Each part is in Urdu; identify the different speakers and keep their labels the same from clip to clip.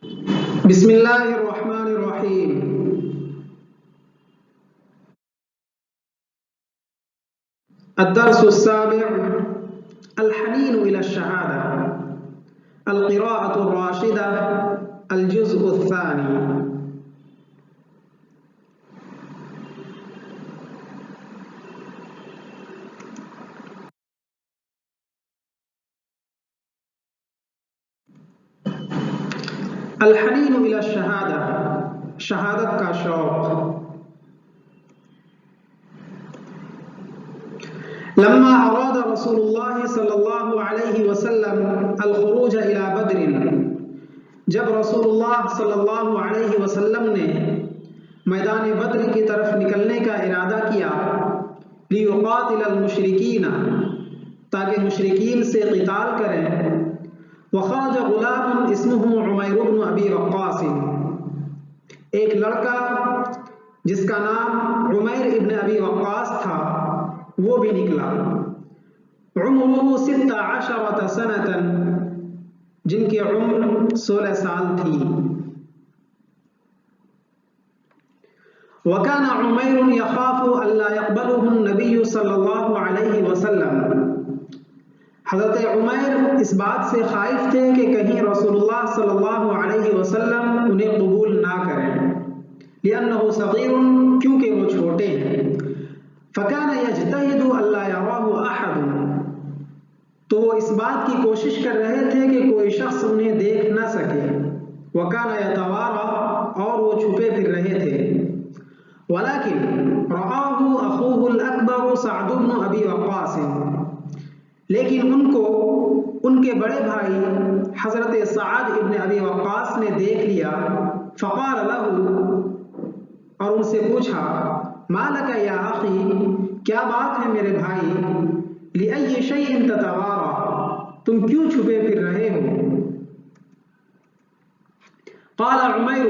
Speaker 1: بسم اللہ الرحمن الرحیم۔ الدرس السابع الحنین إلى الشہادة، القراءة الراشدة، الجزء الثانی۔ الحنین إلى الشہادة، شہادت کا شوق۔ لما أراد رسول الله صلی اللہ علیہ وسلم الخروج إلى بدر، جب رسول اللہ صلی اللہ علیہ وسلم نے میدان بدر کی طرف نکلنے کا ارادہ کیا، ليقاتل المشرکین، تاکہ مشرکین سے قتال کریں، وخرج غلام اسمه عمیر بن ابی وقاص، ایک لڑکا جس کا نام عمیر ابن ابی وقاص تھا وہ بھی نکلا، عمره 16 سنة، جن کی عمر 16 سال تھی۔ وكان عمیر يخاف ألا يقبله النبي صلی اللہ علیہ وسلم، حضرت عمیر اس بات سے خائف تھے کہ کہیں رسول اللہ صلی اللہ علیہ وسلم انہیں قبول نہ کریں، لأنه صغیر، کیونکہ وہ چھوٹے ہیں، فكان يجتهد ألا يراه أحد، تو وہ اس بات کی کوشش کر رہے تھے کہ کوئی شخص انہیں دیکھ نہ سکے، وكان يتوارى، اور وہ چھپے پھر رہے تھے، ولكن رآه أخوه الأكبر سعد بن أبي وقاص، لیکن ان کو ان کے بڑے بھائی حضرت سعد ابن ابی وقاص نے دیکھ لیا، فقال له، اور ان سے پوچھا، ما لك یا اخی، کیا بات ہے میرے بھائی، لأي شيء تتوارى، تم کیوں چھپے پھر رہے ہو؟ قال عمیر،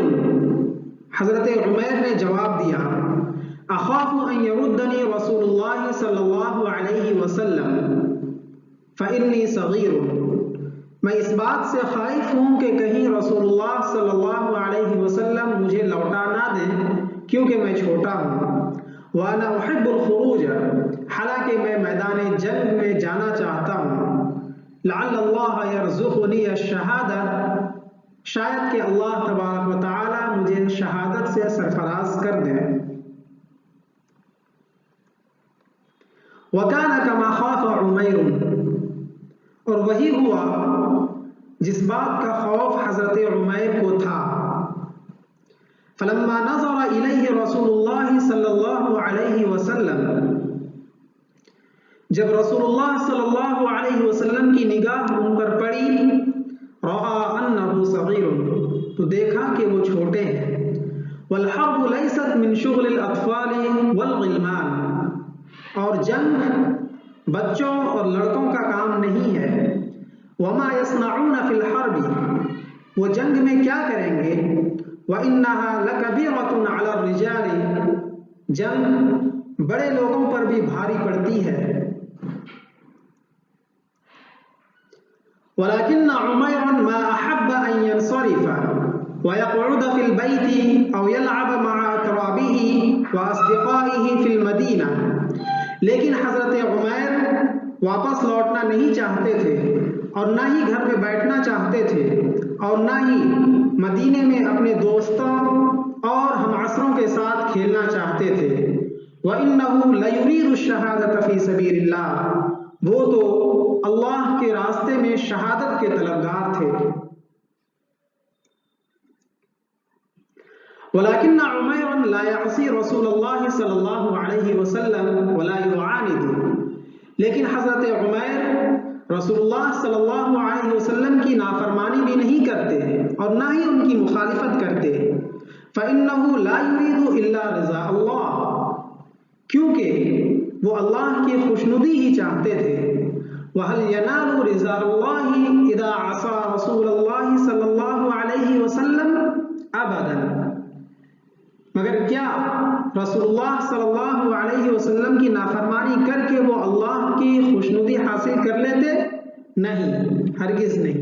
Speaker 1: حضرت عمیر نے جواب دیا، اخاف ان يردني رسول اللہ صلی اللہ علیہ وسلم فإني صغیر، میں اس بات سے خائف ہوں کہ کہیں رسول اللہ صلی اللہ علیہ وسلم مجھے لوٹا نہ دیں کیونکہ میں چھوٹا ہوں، وأنا أحب الخروج، حالانکہ میں میدان جنگ میں جانا چاہتا ہوں، لعل اللہ يرزقنی الشہادہ، شاید کہ اللہ تبارک و تعالی مجھے شہادت سے سرفراز کر دے۔ وكان كما خاف عمیر، اور وہی ہوا جس بات کا خوف حضرت عمیر کو تھا، فلما نظر الیہ رسول اللہ صلی اللہ علیہ وسلم، جب رسول اللہ صلی اللہ علیہ وسلم کی نگاہ ان پر پڑی، رأى انہ صغیر، تو دیکھا کہ وہ چھوٹے ہیں، والحرب لیست من شغل الاطفال والغلمان، اور جنگ بچوں اور لڑکوں کا کام نہیں ہے، وما يصنعون في الحرب، وہ جنگ میں کیا کریں گے، وانها لكبيرة على الرجال، جنگ بڑے لوگوں پر بھی بھاری پڑتی ہے، ولكن عميرا ما احب ان ينصرف ويقعد في البيت او يلعب مع اقرابه واصدقائه في المدينة، لیکن حضرت عمیر واپس لوٹنا نہیں چاہتے تھے اور نہ ہی گھر میں بیٹھنا چاہتے تھے اور نہ ہی مدینے میں اپنے دوستوں اور ہم عصروں کے ساتھ کھیلنا چاہتے تھے، وَإِنَّهُ لَيُرِيدُ الشَّهَادَةَ فِي سَبِيلِ اللَّهِ، وہ تو اللہ کے راستے میں شہادت کے طلبگار تھے۔ ولكن عمیر لا يعصي رسول اللہ صلی اللہ علیہ وسلم ولا يعاند، لیکن حضرت عمیر رسول اللہ صلی اللہ علیہ وسلم کی نافرمانی بھی نہیں کرتے اور نہ ہی ان کی مخالفت کرتے، فإنه لا يريد إلا رضا اللہ، کیونکہ وہ اللہ کی خوشنودی ہی چاہتے تھے، وهل ينال رضا اللہ اذا عصى رسول اللہ صلی اللہ علیہ وسلم ابدا، مگر کیا رسول اللہ صلی اللہ علیہ وسلم کی نافرمانی کر کے وہ اللہ کی خوشنودی حاصل کر لیتے؟ نہیں، ہرگز نہیں۔